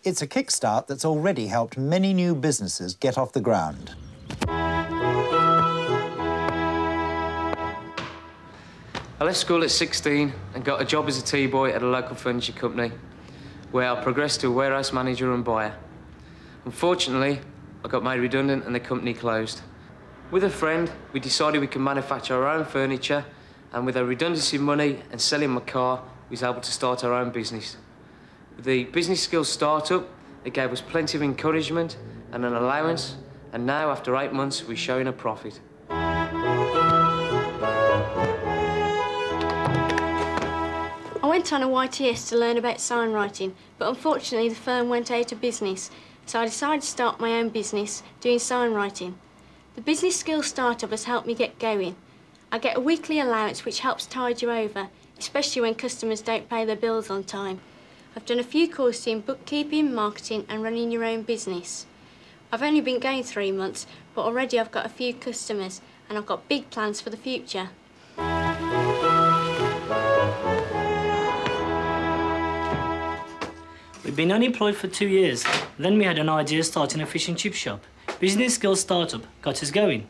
It's a kickstart that's already helped many new businesses get off the ground. I left school at 16 and got a job as a tea boy at a local furniture company, where I progressed to a warehouse manager and buyer. Unfortunately, I got made redundant and the company closed. With a friend, we decided we could manufacture our own furniture, and with our redundancy money and selling my car, we was able to start our own business. With the business skills startup, it gave us plenty of encouragement and an allowance, and now, after 8 months, we're showing a profit. I went on a YTS to learn about sign writing, but unfortunately the firm went out of business, so I decided to start my own business doing sign writing. The business skills startup has helped me get going. I get a weekly allowance which helps tide you over, especially when customers don't pay their bills on time. I've done a few courses in bookkeeping, marketing and running your own business. I've only been going 3 months, but already I've got a few customers and I've got big plans for the future. We've been unemployed for 2 years. Then we had an idea of starting a fish and chip shop. Business skills startup got us going.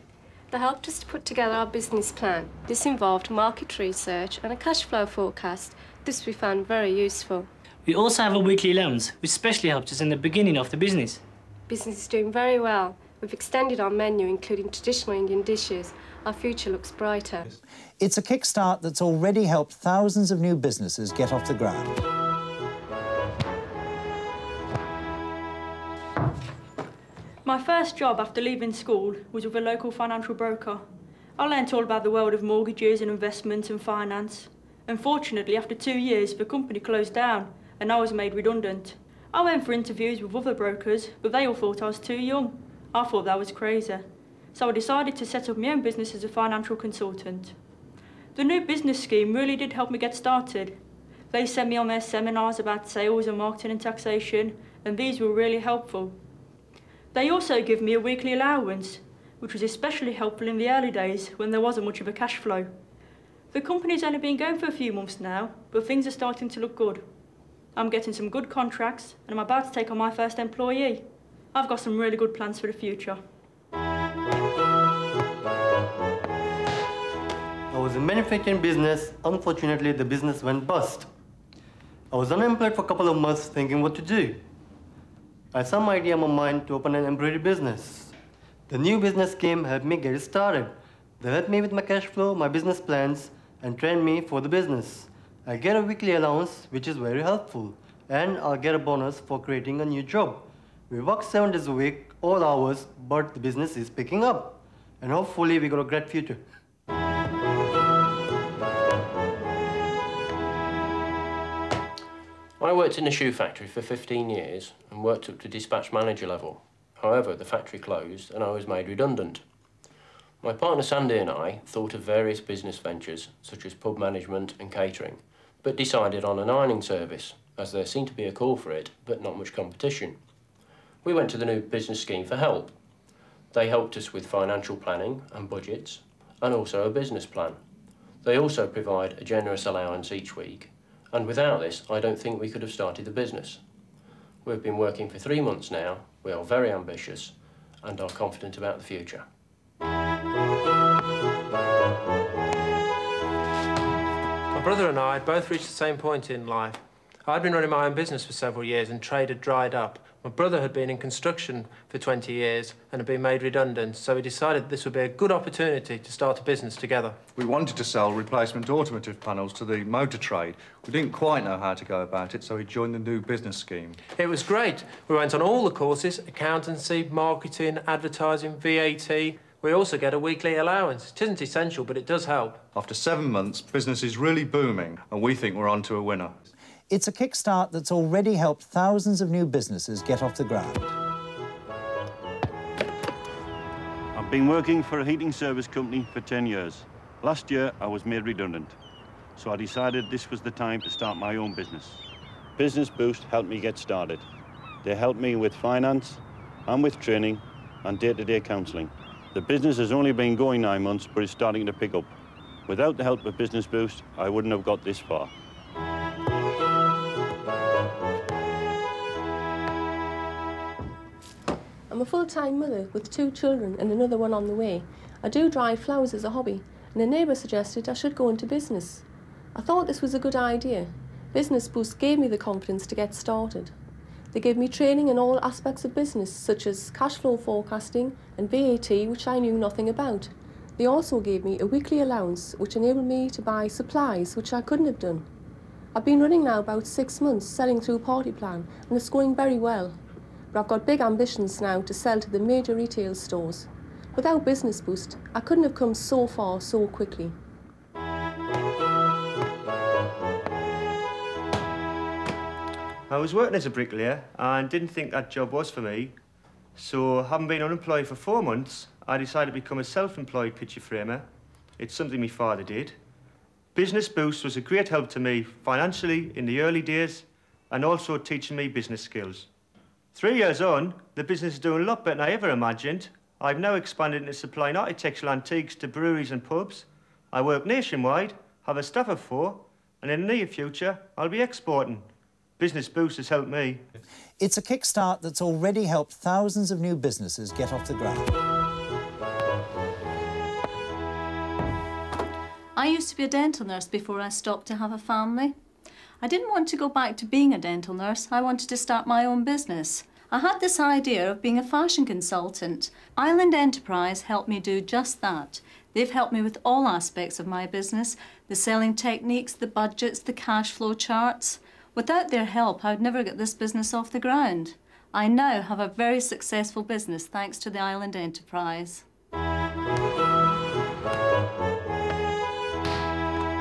They helped us to put together our business plan. This involved market research and a cash flow forecast. This we found very useful. We also have a weekly allowance, which especially helped us in the beginning of the business. Business is doing very well. We've extended our menu, including traditional Indian dishes. Our future looks brighter. It's a kickstart that's already helped thousands of new businesses get off the ground. My first job after leaving school was with a local financial broker. I learnt all about the world of mortgages and investment and finance. Unfortunately, after 2 years, the company closed down and I was made redundant. I went for interviews with other brokers, but they all thought I was too young. I thought that was crazy. So I decided to set up my own business as a financial consultant. The new business scheme really did help me get started. They sent me on their seminars about sales and marketing and taxation, and these were really helpful. They also give me a weekly allowance, which was especially helpful in the early days when there wasn't much of a cash flow. The company's only been going for a few months now, but things are starting to look good. I'm getting some good contracts and I'm about to take on my first employee. I've got some really good plans for the future. I was in manufacturing business. Unfortunately, the business went bust. I was unemployed for a couple of months thinking what to do. I had some idea in my mind to open an embroidery business. The new business scheme helped me get it started. They helped me with my cash flow, my business plans, and trained me for the business. I get a weekly allowance, which is very helpful, and I'll get a bonus for creating a new job. We work 7 days a week, all hours, but the business is picking up. And hopefully we got a great future. I worked in a shoe factory for 15 years and worked up to dispatch manager level. However, the factory closed and I was made redundant. My partner Sandy and I thought of various business ventures, such as pub management and catering, but decided on an ironing service, as there seemed to be a call for it, but not much competition. We went to the new business scheme for help. They helped us with financial planning and budgets, and also a business plan. They also provide a generous allowance each week, and without this, I don't think we could have started the business. We've been working for 3 months now, we are very ambitious, and are confident about the future. My brother and I had both reached the same point in life. I'd been running my own business for several years and trade had dried up. My brother had been in construction for 20 years and had been made redundant, so we decided this would be a good opportunity to start a business together. We wanted to sell replacement automotive panels to the motor trade. We didn't quite know how to go about it, so we joined the new business scheme. It was great. We went on all the courses: accountancy, marketing, advertising, VAT. We also get a weekly allowance. It isn't essential, but it does help. After 7 months, business is really booming, and we think we're on to a winner. It's a kickstart that's already helped thousands of new businesses get off the ground. I've been working for a heating service company for 10 years. Last year, I was made redundant, so I decided this was the time to start my own business. Business Boost helped me get started. They helped me with finance and with training and day-to-day counselling. The business has only been going 9 months, but it's starting to pick up. Without the help of Business Boost, I wouldn't have got this far. I'm a full-time mother with 2 children and another one on the way. I do dry flowers as a hobby, and a neighbour suggested I should go into business. I thought this was a good idea. Business Boost gave me the confidence to get started. They gave me training in all aspects of business, such as cash flow forecasting and VAT, which I knew nothing about. They also gave me a weekly allowance, which enabled me to buy supplies, which I couldn't have done. I've been running now about 6 months, selling through Party Plan, and it's going very well. But I've got big ambitions now to sell to the major retail stores. Without Business Boost, I couldn't have come so far so quickly. I was working as a bricklayer and didn't think that job was for me. So, having been unemployed for 4 months, I decided to become a self-employed picture framer. It's something my father did. Business Boost was a great help to me financially in the early days and also teaching me business skills. 3 years on, the business is doing a lot better than I ever imagined. I've now expanded into supplying architectural antiques to breweries and pubs. I work nationwide, have a staff of 4, and in the near future, I'll be exporting. Business Boost has helped me. It's a kickstart that's already helped thousands of new businesses get off the ground. I used to be a dental nurse before I stopped to have a family. I didn't want to go back to being a dental nurse. I wanted to start my own business. I had this idea of being a fashion consultant. Island Enterprise helped me do just that. They've helped me with all aspects of my business, the selling techniques, the budgets, the cash flow charts. Without their help, I'd never get this business off the ground. I now have a very successful business thanks to the Island Enterprise.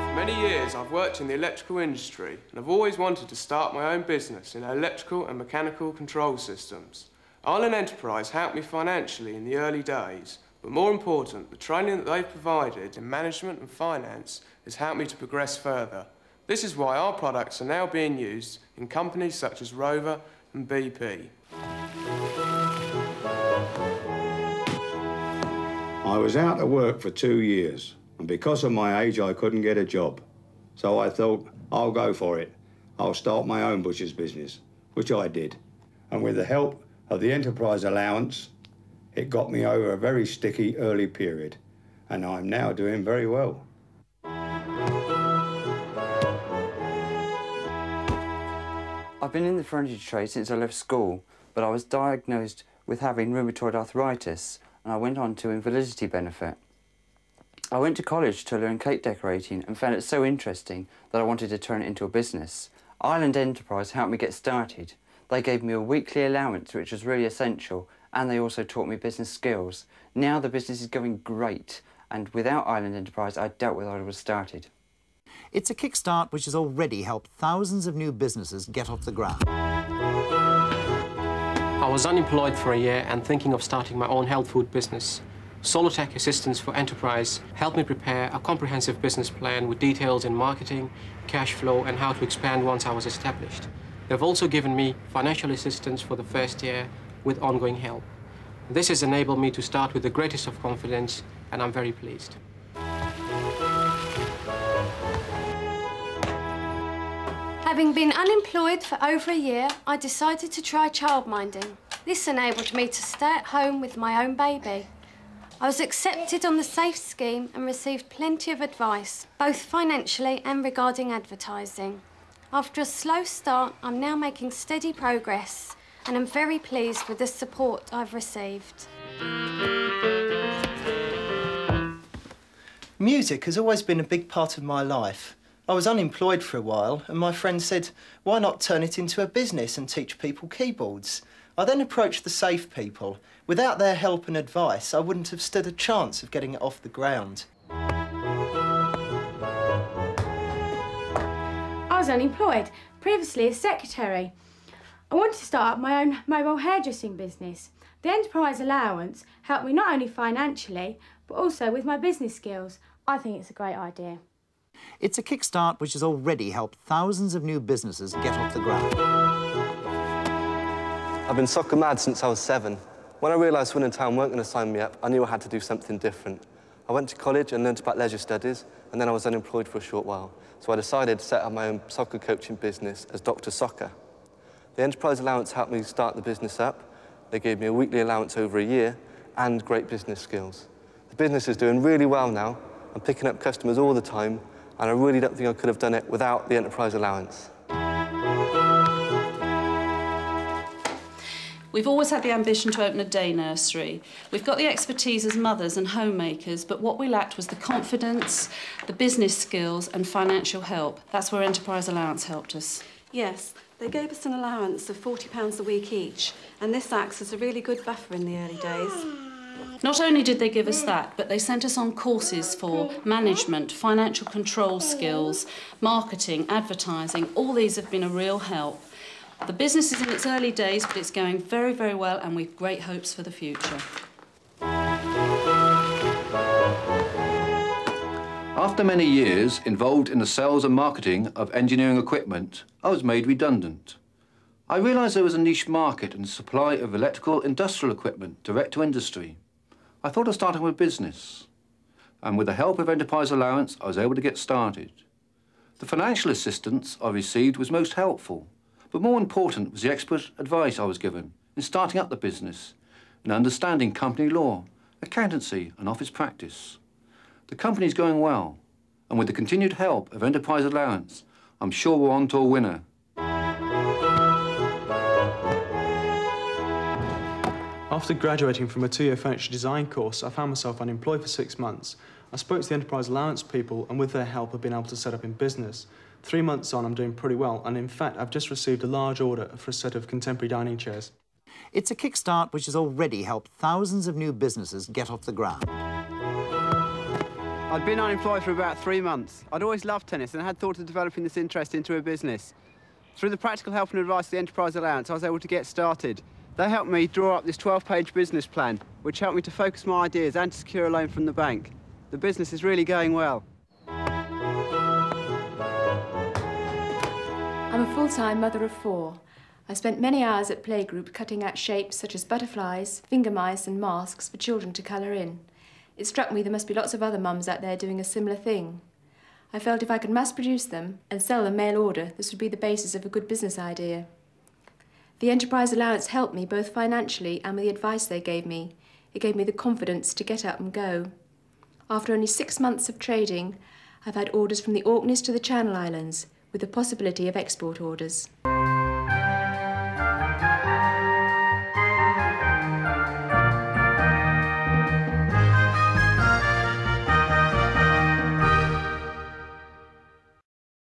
For many years, I've worked in the electrical industry and I've always wanted to start my own business in electrical and mechanical control systems. Island Enterprise helped me financially in the early days, but more important, the training that they've provided in management and finance has helped me to progress further. This is why our products are now being used in companies such as Rover and BP. I was out of work for 2 years, and because of my age, I couldn't get a job. So I thought, I'll go for it. I'll start my own butcher's business, which I did. And with the help of the Enterprise Allowance, it got me over a very sticky early period, and I'm now doing very well. I've been in the furniture trade since I left school, but I was diagnosed with having rheumatoid arthritis, and I went on to invalidity benefit. I went to college to learn cake decorating and found it so interesting that I wanted to turn it into a business. Island Enterprise helped me get started. They gave me a weekly allowance, which was really essential, and they also taught me business skills. Now the business is going great, and without Island Enterprise, I doubt whether I would have started. It's a kickstart which has already helped thousands of new businesses get off the ground. I was unemployed for a year and thinking of starting my own health food business. Solotech Assistance for Enterprise helped me prepare a comprehensive business plan with details in marketing, cash flow, and how to expand once I was established. They've also given me financial assistance for the first year with ongoing help. This has enabled me to start with the greatest of confidence, and I'm very pleased. Having been unemployed for over a year, I decided to try childminding. This enabled me to stay at home with my own baby. I was accepted on the SAFE scheme and received plenty of advice, both financially and regarding advertising. After a slow start, I'm now making steady progress, and I'm very pleased with the support I've received. Music has always been a big part of my life. I was unemployed for a while, and my friend said, why not turn it into a business and teach people keyboards? I then approached the SAFE people. Without their help and advice, I wouldn't have stood a chance of getting it off the ground. I was unemployed, previously a secretary. I wanted to start up my own mobile hairdressing business. The Enterprise Allowance helped me not only financially, but also with my business skills. I think it's a great idea. It's a kickstart which has already helped thousands of new businesses get off the ground. I've been soccer mad since I was 7. When I realised Swindon Town weren't going to sign me up, I knew I had to do something different. I went to college and learnt about leisure studies, and then I was unemployed for a short while. So I decided to set up my own soccer coaching business as Dr. Soccer. The Enterprise Allowance helped me start the business up, They gave me a weekly allowance over a year and great business skills. The business is doing really well now. I'm picking up customers all the time, and I really don't think I could have done it without the Enterprise Allowance. We've always had the ambition to open a day nursery. We've got the expertise as mothers and homemakers, but what we lacked was the confidence, the business skills and financial help. That's where Enterprise Allowance helped us. Yes, they gave us an allowance of £40 a week each, and this acts as a really good buffer in the early days. Not only did they give us that, but they sent us on courses for management, financial control skills, marketing, advertising. All these have been a real help. The business is in its early days, but it's going very, very well, and we've great hopes for the future. After many years involved in the sales and marketing of engineering equipment, I was made redundant. I realised there was a niche market in the supply of electrical industrial equipment direct to industry. I thought of starting a business, and with the help of Enterprise Allowance, I was able to get started. The financial assistance I received was most helpful, but more important was the expert advice I was given in starting up the business, in understanding company law, accountancy and office practice. The company's going well, and with the continued help of Enterprise Allowance, I'm sure we're on to a winner. After graduating from a 2-year furniture design course, I found myself unemployed for 6 months. I spoke to the Enterprise Allowance people, and with their help, I've been able to set up in business. 3 months on, I'm doing pretty well, and in fact, I've just received a large order for a set of contemporary dining chairs. It's a Kickstart which has already helped thousands of new businesses get off the ground. I'd been unemployed for about 3 months. I'd always loved tennis and had thought of developing this interest into a business. Through the practical help and advice of the Enterprise Allowance, I was able to get started. They helped me draw up this 12-page business plan, which helped me to focus my ideas and to secure a loan from the bank. The business is really going well. I'm a full-time mother of 4. I spent many hours at playgroup cutting out shapes such as butterflies, finger mice and masks for children to colour in. It struck me there must be lots of other mums out there doing a similar thing. I felt if I could mass-produce them and sell them mail order, this would be the basis of a good business idea. The Enterprise Allowance helped me both financially and with the advice they gave me. It gave me the confidence to get up and go. After only 6 months of trading, I've had orders from the Orkneys to the Channel Islands, with the possibility of export orders.